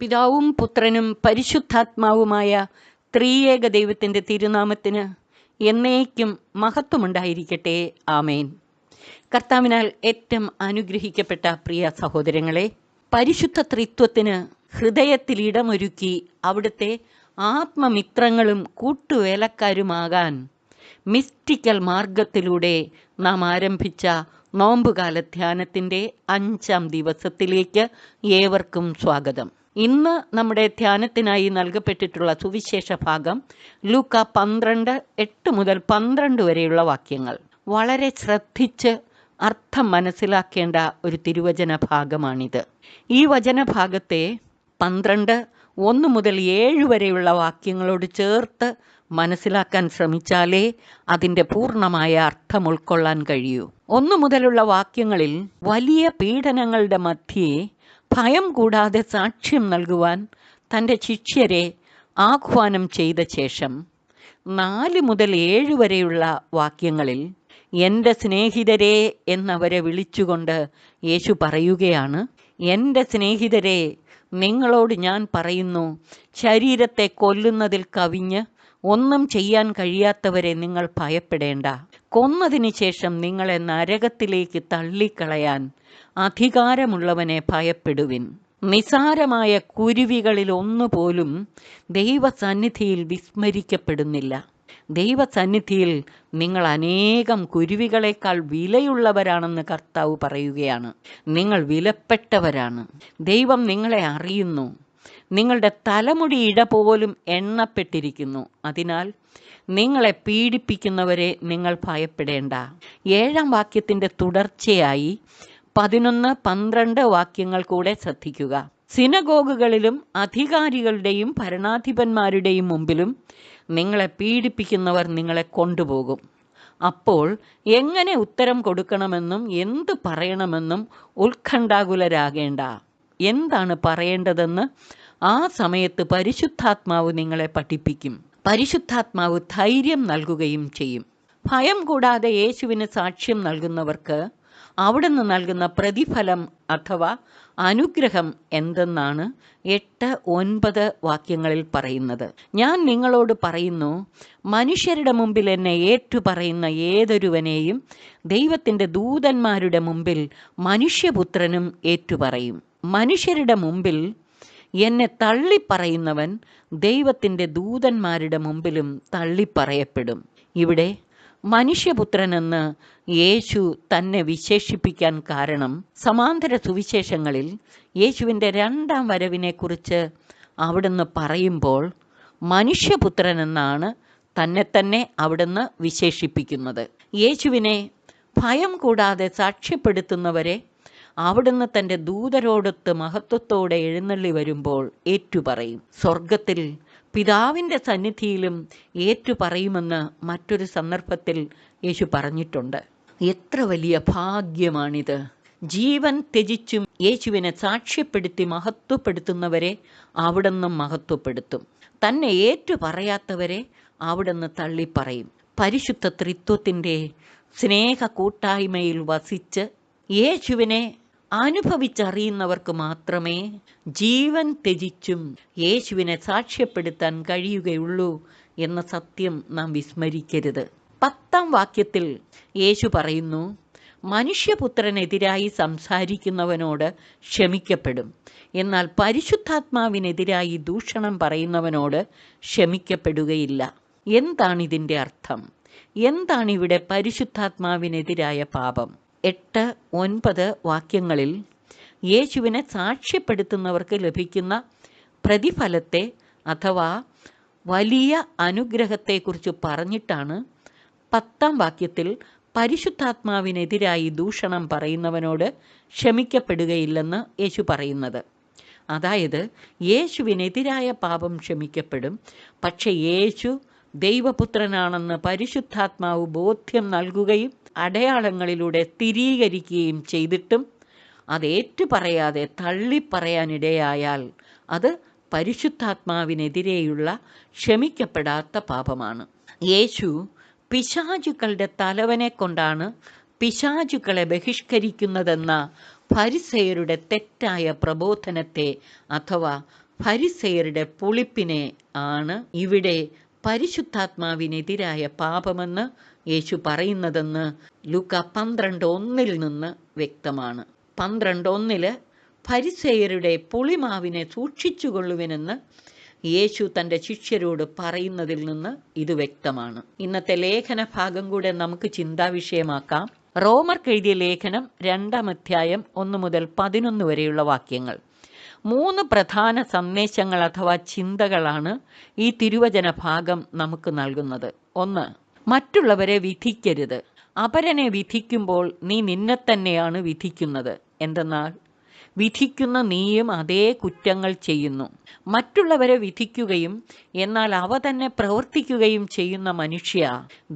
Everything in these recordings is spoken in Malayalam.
പിതാവും പുത്രനും പരിശുദ്ധാത്മാവുമായ ത്രിയേക ദൈവത്തിൻ്റെ തിരുനാമത്തിന് എന്നേക്കും മഹത്വമുണ്ടായിരിക്കട്ടെ. ആമേൻ. കർത്താവിനാൽ ഏറ്റവും അനുഗ്രഹിക്കപ്പെട്ട പ്രിയ സഹോദരങ്ങളെ, പരിശുദ്ധ ത്രിത്വത്തിന് ഹൃദയത്തിൽ ഇടമൊരുക്കി അവിടുത്തെ ആത്മമിത്രങ്ങളും കൂട്ടുവേലക്കാരുമാകാൻ മിസ്റ്റിക്കൽ മാർഗത്തിലൂടെ നാം ആരംഭിച്ച നോമ്പുകാല ധ്യാനത്തിൻ്റെ 5-ാം ദിവസത്തിലേക്ക് ഏവർക്കും സ്വാഗതം. ഇന്ന് നമ്മുടെ ധ്യാനത്തിനായി നൽകപ്പെട്ടിട്ടുള്ള സുവിശേഷ ഭാഗം ലൂക്ക 12:8-12 വരെയുള്ള വാക്യങ്ങൾ. വളരെ ശ്രദ്ധിച്ച് അർത്ഥം മനസ്സിലാക്കേണ്ട ഒരു തിരുവചന ഭാഗമാണിത്. ഈ വചനഭാഗത്തെ 12:1-7 വരെയുള്ള വാക്യങ്ങളോട് ചേർത്ത് മനസ്സിലാക്കാൻ ശ്രമിച്ചാലേ അതിൻ്റെ പൂർണ്ണമായ അർത്ഥം ഉൾക്കൊള്ളാൻ കഴിയൂ. 1 മുതലുള്ള വാക്യങ്ങളിൽ വലിയ പീഡനങ്ങളുടെ മധ്യേ ഭയം കൂടാതെ സാക്ഷ്യം നൽകുവാൻ തൻ്റെ ശിഷ്യരെ ആഹ്വാനം ചെയ്ത ശേഷം 4 മുതൽ 7 വരെയുള്ള വാക്യങ്ങളിൽ എൻ്റെ സ്നേഹിതരെ എന്നവരെ വിളിച്ചുകൊണ്ട് യേശു പറയുകയാണ്, എൻ്റെ സ്നേഹിതരെ, നിങ്ങളോട് ഞാൻ പറയുന്നു, ശരീരത്തെ കൊല്ലുന്നതിൽ കവിഞ്ഞ് ഒന്നും ചെയ്യാൻ കഴിയാത്തവരെ നിങ്ങൾ ഭയപ്പെടേണ്ട. കൊന്നതിന് ശേഷം നിങ്ങളെ നരകത്തിലേക്ക് തള്ളിക്കളയാൻ അധികാരമുള്ളവനെ ഭയപ്പെടുവിൻ. നിസാരമായ കുരുവികളിൽ ഒന്നുപോലും ദൈവസന്നിധിയിൽ വിസ്മരിക്കപ്പെടുന്നില്ല. ദൈവസന്നിധിയിൽ നിങ്ങൾ അനേകം കുരുവികളെക്കാൾ വിലയുള്ളവരാണെന്ന് കർത്താവ് പറയുകയാണ്. നിങ്ങൾ വിലപ്പെട്ടവരാണ്. ദൈവം നിങ്ങളെ അറിയുന്നു. നിങ്ങളുടെ തലമുടി ഇഴ പോലും എണ്ണപ്പെട്ടിരിക്കുന്നു. അതിനാൽ നിങ്ങളെ പീഡിപ്പിക്കുന്നവരെ നിങ്ങൾ ഭയപ്പെടേണ്ട. 7-ാം വാക്യത്തിൻ്റെ തുടർച്ചയായി 11-12 വാക്യങ്ങൾ കൂടെ ശ്രദ്ധിക്കുക. സിനഗോഗുകളിലും അധികാരികളുടെയും ഭരണാധിപന്മാരുടെയും മുമ്പിലും നിങ്ങളെ പീഡിപ്പിക്കുന്നവർ നിങ്ങളെ കൊണ്ടുപോകും. അപ്പോൾ എങ്ങനെ ഉത്തരം കൊടുക്കണമെന്നും എന്ത് പറയണമെന്നും ഉത്കണ്ഠാകുലരാകേണ്ട. എന്താണ് പറയേണ്ടതെന്ന് ആ സമയത്ത് പരിശുദ്ധാത്മാവ് നിങ്ങളെ പഠിപ്പിക്കും. പരിശുദ്ധാത്മാവ് ധൈര്യം നൽകുകയും ചെയ്യും. ഭയം കൂടാതെ യേശുവിന് സാക്ഷ്യം നൽകുന്നവർക്ക് അവിടുന്ന് നൽകുന്ന പ്രതിഫലം അഥവാ അനുഗ്രഹം എന്തെന്നാണ് 8-9 വാക്യങ്ങളിൽ പറയുന്നത്. ഞാൻ നിങ്ങളോട് പറയുന്നു, മനുഷ്യരുടെ മുമ്പിൽ എന്നെ ഏറ്റുപറയുന്ന ഏതൊരുവനെയും ദൈവത്തിൻ്റെ ദൂതന്മാരുടെ മുമ്പിൽ മനുഷ്യപുത്രനും ഏറ്റുപറയും. മനുഷ്യരുടെ മുമ്പിൽ എന്നെ തള്ളിപ്പറയുന്നവൻ ദൈവത്തിൻ്റെ ദൂതന്മാരുടെ മുമ്പിലും തള്ളിപ്പറയപ്പെടും. ഇവിടെ മനുഷ്യപുത്രനെന്ന് യേശു തന്നെ വിശേഷിപ്പിക്കാൻ കാരണം, സമാന്തര സുവിശേഷങ്ങളിൽ യേശുവിൻ്റെ 2-ാം വരവിനെക്കുറിച്ച് അവിടുന്ന് പറയുമ്പോൾ മനുഷ്യപുത്രനെന്നാണ് തന്നെ അവിടുന്ന് വിശേഷിപ്പിക്കുന്നത്. യേശുവിനെ ഭയം കൂടാതെ സാക്ഷ്യപ്പെടുത്തുന്നവരെ അവിടുന്ന് തൻ്റെ ദൂതരോടൊത്ത് മഹത്വത്തോടെ എഴുന്നള്ളി വരുമ്പോൾ ഏറ്റുപറയും. സ്വർഗത്തിൽ പിതാവിൻ്റെ സന്നിധിയിലും ഏറ്റുപറയുമെന്ന് മറ്റൊരു സന്ദർഭത്തിൽ യേശു പറഞ്ഞിട്ടുണ്ട്. എത്ര വലിയ ഭാഗ്യമാണിത്! ജീവൻ ത്യജിച്ചും യേശുവിനെ സാക്ഷ്യപ്പെടുത്തി മഹത്വപ്പെടുത്തുന്നവരെ അവിടുന്ന് മഹത്വപ്പെടുത്തും. തന്നെ ഏറ്റുപറയാത്തവരെ അവിടുന്ന് തള്ളിപ്പറയും. പരിശുദ്ധ ത്രിത്വത്തിൻ്റെ സ്നേഹ കൂട്ടായ്മയിൽ വസിച്ച് യേശുവിനെ അനുഭവിച്ചറിയുന്നവർക്ക് മാത്രമേ ജീവൻ ത്യജിച്ചും യേശുവിനെ സാക്ഷ്യപ്പെടുത്താൻ കഴിയുകയുള്ളൂ എന്ന സത്യം നാം വിസ്മരിക്കരുത്. 10-ാം വാക്യത്തിൽ യേശു പറയുന്നു, മനുഷ്യപുത്രനെതിരായി സംസാരിക്കുന്നവനോട് ക്ഷമിക്കപ്പെടും, എന്നാൽ പരിശുദ്ധാത്മാവിനെതിരായി ദൂഷണം പറയുന്നവനോട് ക്ഷമിക്കപ്പെടുകയില്ല. എന്താണിതിൻ്റെ അർത്ഥം? എന്താണിവിടെ പരിശുദ്ധാത്മാവിനെതിരായ പാപം? 8-9 വാക്യങ്ങളിൽ യേശുവിനെ സാക്ഷ്യപ്പെടുത്തുന്നവർക്ക് ലഭിക്കുന്ന പ്രതിഫലത്തെ അഥവാ വലിയ അനുഗ്രഹത്തെക്കുറിച്ച് പറഞ്ഞിട്ടാണ് 10-ാം വാക്യത്തിൽ പരിശുദ്ധാത്മാവിനെതിരായി ദൂഷണം പറയുന്നവനോട് ക്ഷമിക്കപ്പെടുകയില്ലെന്ന് യേശു പറയുന്നത്. അതായത് യേശുവിനെതിരായ പാപം ക്ഷമിക്കപ്പെടും, പക്ഷെ യേശു ദൈവപുത്രനാണെന്ന് പരിശുദ്ധാത്മാവ് ബോധ്യം നൽകുകയും അടയാളങ്ങളിലൂടെ സ്ഥിരീകരിക്കുകയും ചെയ്തിട്ടും അത് ഏറ്റുപറയാതെ തള്ളിപ്പറയാനിടയായാൽ അത് പരിശുദ്ധാത്മാവിനെതിരെയുള്ള ക്ഷമിക്കപ്പെടാത്ത പാപമാണ്. യേശു പിശാചുക്കളുടെ തലവനെ കൊണ്ടാണ് പിശാചുക്കളെ ബഹിഷ്കരിക്കുന്നതെന്ന ഫരിസേയരുടെ തെറ്റായ പ്രബോധനത്തെ അഥവാ ഫരിസേയരുടെ പുളിപ്പിനെ ആണ് ഇവിടെ പരിശുദ്ധാത്മാവിനെതിരായ പാപമെന്ന് യേശു പറയുന്നതെന്ന് ലൂക്ക 12:1 നിന്ന് വ്യക്തമാണ്. 12:1 ഫരിസേയരുടെ പുളിമാവിനെ സൂക്ഷിച്ചുകൊള്ളുവിനെന്ന് യേശു തൻ്റെ ശിഷ്യരോട് പറയുന്നതിൽ നിന്ന് ഇത് വ്യക്തമാണ്. ഇന്നത്തെ ലേഖന ഭാഗം കൂടെ നമുക്ക് ചിന്താവിഷയമാക്കാം. റോമർക്ക് എഴുതിയ ലേഖനം 2-ാം അധ്യായം 1 മുതൽ 11 വരെയുള്ള വാക്യങ്ങൾ. 3 പ്രധാന സന്ദേശങ്ങൾ അഥവാ ചിന്തകളാണ് ഈ തിരുവചന ഭാഗം നമുക്ക് നൽകുന്നത്. 1, മറ്റുള്ളവരെ വിധിക്കരുത്. അപരനെ വിധിക്കുമ്പോൾ നീ നിന്നെ തന്നെയാണ് വിധിക്കുന്നത്. എന്തെന്നാൽ വിധിക്കുന്ന നീയും അതേ കുറ്റങ്ങൾ ചെയ്യുന്നു. മറ്റുള്ളവരെ വിധിക്കുകയും എന്നാൽ അവ തന്നെ പ്രവർത്തിക്കുകയും ചെയ്യുന്ന മനുഷ്യ,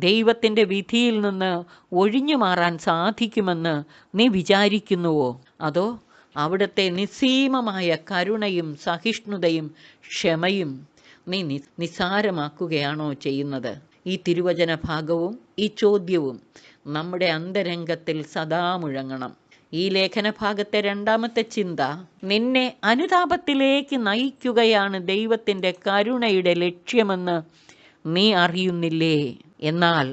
ദൈവത്തിൻ്റെ വിധിയിൽ നിന്ന് ഒഴിഞ്ഞു മാറാൻ സാധിക്കുമെന്ന് നീ വിചാരിക്കുന്നുവോ? അതോ അവിടുത്തെ നിസ്സീമമായ കരുണയും സഹിഷ്ണുതയും ക്ഷമയും നീ നിസ്സാരമാക്കുകയാണോ ചെയ്യുന്നത്? ഈ തിരുവചന ഭാഗവും ഈ ചോദ്യവും നമ്മുടെ അന്തരംഗത്തിൽ സദാ മുഴങ്ങണം. ഈ ലേഖനഭാഗത്തെ 2-ാമത്തെ ചിന്ത, നിന്നെ അനുതാപത്തിലേക്ക് നയിക്കുകയാണ് ദൈവത്തിൻ്റെ കരുണയുടെ ലക്ഷ്യമെന്ന് നീ അറിയുന്നില്ലേ? എന്നാൽ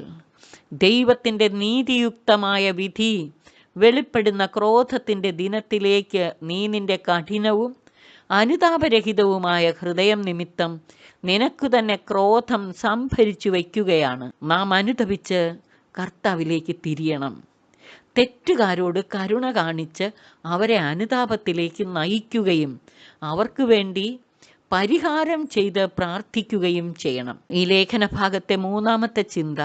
ദൈവത്തിൻ്റെ നീതിയുക്തമായ വിധി വെളിപ്പെടുന്ന ക്രോധത്തിൻ്റെ ദിനത്തിലേക്ക് നീ നിന്റെ കഠിനവും അനുതാപരഹിതവുമായ ഹൃദയം നിമിത്തം നിനക്കു തന്നെ ക്രോധം സംഭരിച്ചു വയ്ക്കുകയാണ്. നാം അനുതപിച്ച് കർത്താവിലേക്ക് തിരിയണം. തെറ്റുകാരോട് കരുണ കാണിച്ച് അവരെ അനുതാപത്തിലേക്ക് നയിക്കുകയും അവർക്ക് വേണ്ടി പരിഹാരം ചെയ്ത് പ്രാർത്ഥിക്കുകയും ചെയ്യണം. ഈ ലേഖനഭാഗത്തെ 3-ാമത്തെ ചിന്ത,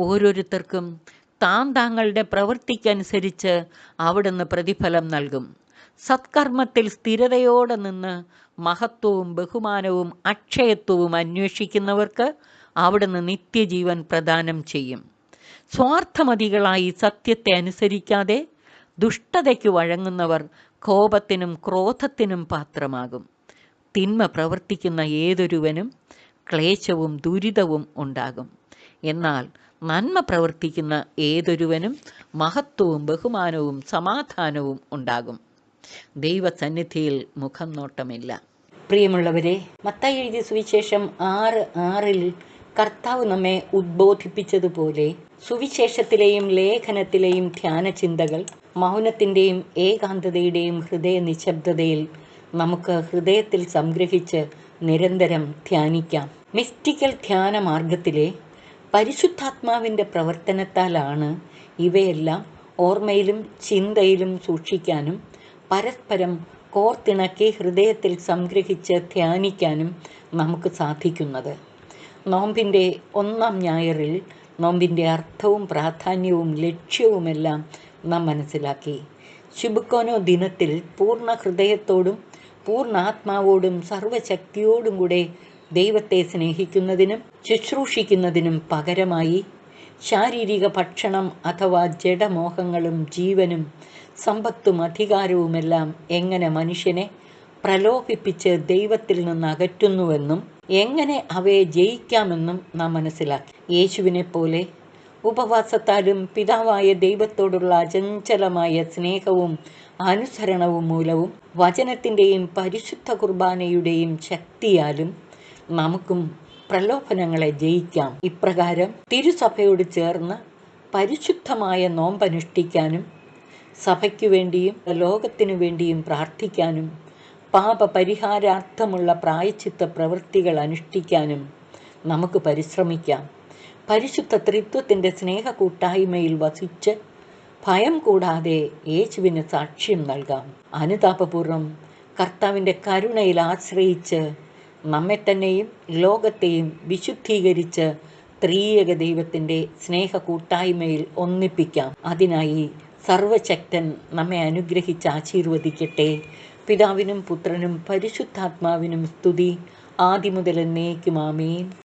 ഓരോരുത്തർക്കും താങ്കളുടെ പ്രവൃത്തിക്കനുസരിച്ച് അവിടുന്ന് പ്രതിഫലം നൽകും. സത്കർമ്മത്തിൽ സ്ഥിരതയോടെ നിന്ന് മഹത്വവും ബഹുമാനവും അക്ഷയത്വവും അന്വേഷിക്കുന്നവർക്ക് അവിടുന്ന് നിത്യജീവൻ പ്രദാനം ചെയ്യും. സ്വാർത്ഥമതികളായി സത്യത്തെ അനുസരിക്കാതെ ദുഷ്ടതയ്ക്ക് വഴങ്ങുന്നവർ കോപത്തിനും ക്രോധത്തിനും പാത്രമാകും. തിന്മ പ്രവർത്തിക്കുന്ന ഏതൊരുവനും ക്ലേശവും ദുരിതവും ഉണ്ടാകും. എന്നാൽ നന്മ പ്രവർത്തിക്കുന്ന ഏതൊരുവനും മഹത്വവും ബഹുമാനവും സമാധാനവും ഉണ്ടാകും. ദൈവസന്നിധിയിൽ മുഖം നോട്ടമില്ല. പ്രിയമുള്ളവരെ, മത്തായി എഴുതിയ സുവിശേഷം 6:6 കർത്താവ് നമ്മെ ഉദ്ബോധിപ്പിച്ചതുപോലെ സുവിശേഷത്തിലെയും ലേഖനത്തിലെയും ധ്യാന ചിന്തകൾ മൗനത്തിൻ്റെയും ഏകാന്തതയുടെയും ഹൃദയ നിശബ്ദതയിൽ നമുക്ക് ഹൃദയത്തിൽ സംഗ്രഹിച്ച് നിരന്തരം ധ്യാനിക്കാം. മിസ്റ്റിക്കൽ ധ്യാന മാർഗത്തിലെ പരിശുദ്ധാത്മാവിൻ്റെ പ്രവർത്തനത്താലാണ് ഇവയെല്ലാം ഓർമ്മയിലും ചിന്തയിലും സൂക്ഷിക്കാനും പരസ്പരം കോർത്തിണക്കി ഹൃദയത്തിൽ സംഗ്രഹിച്ച് ധ്യാനിക്കാനും നമുക്ക് സാധിക്കുന്നത്. നോമ്പിൻ്റെ 1-ാം ഞായറിൽ നോമ്പിൻ്റെ അർത്ഥവും പ്രാധാന്യവും ലക്ഷ്യവുമെല്ലാം നാം മനസ്സിലാക്കി. ശുഭക്കോനോ ദിനത്തിൽ പൂർണ്ണ ഹൃദയത്തോടും പൂർണ്ണാത്മാവോടും സർവശക്തിയോടും കൂടെ ദൈവത്തെ സ്നേഹിക്കുന്നതിനും ശുശ്രൂഷിക്കുന്നതിനും പകരമായി ശാരീരിക ഭക്ഷണം അഥവാ ജഡമോഹങ്ങളും ജീവനും സമ്പത്തും അധികാരവുമെല്ലാം എങ്ങനെ മനുഷ്യനെ പ്രലോഭിപ്പിച്ച് ദൈവത്തിൽ നിന്ന് അകറ്റുന്നുവെന്നും എങ്ങനെ അവയെ ജയിക്കാമെന്നും നാം മനസ്സിലാക്കി. യേശുവിനെ പോലെ ഉപവാസത്താലും പിതാവായ ദൈവത്തോടുള്ള അചഞ്ചലമായ സ്നേഹവും അനുസരണവും മൂലവും വചനത്തിൻ്റെയും പരിശുദ്ധ കുർബാനയുടെയും ശക്തിയാലും നമുക്കും പ്രലോഭനങ്ങളെ ജയിക്കാം. ഇപ്രകാരം തിരുസഭയോട് ചേർന്ന് പരിശുദ്ധമായ നോമ്പനുഷ്ഠിക്കാനും സഭയ്ക്കു വേണ്ടിയും ലോകത്തിനു വേണ്ടിയും പ്രാർത്ഥിക്കാനും പാപപരിഹാരാർത്ഥമുള്ള പ്രായശ്ചിത്ത പ്രവൃത്തികൾ അനുഷ്ഠിക്കാനും നമുക്ക് പരിശ്രമിക്കാം. പരിശുദ്ധ ത്രിത്വത്തിൻ്റെ സ്നേഹ കൂട്ടായ്മയിൽ വസിച്ച് ഭയം കൂടാതെ യേശുവിന് സാക്ഷ്യം നൽകാം. അനുതാപപൂർവം കർത്താവിൻ്റെ കരുണയിൽ ആശ്രയിച്ച് നമ്മെ തന്നെയും ലോകത്തെയും വിശുദ്ധീകരിച്ച് ത്രിയേക ദൈവത്തിൻ്റെ സ്നേഹ കൂട്ടായ്മയിൽ ഒന്നിപ്പിക്കാം. അതിനായി സർവശക്തൻ നമ്മെ അനുഗ്രഹിച്ച് ആശീർവദിക്കട്ടെ. പിതാവിനും പുത്രനും പരിശുദ്ധാത്മാവിനും സ്തുതി, ആദിമുതൽ എന്നേക്കും ആമേൻ.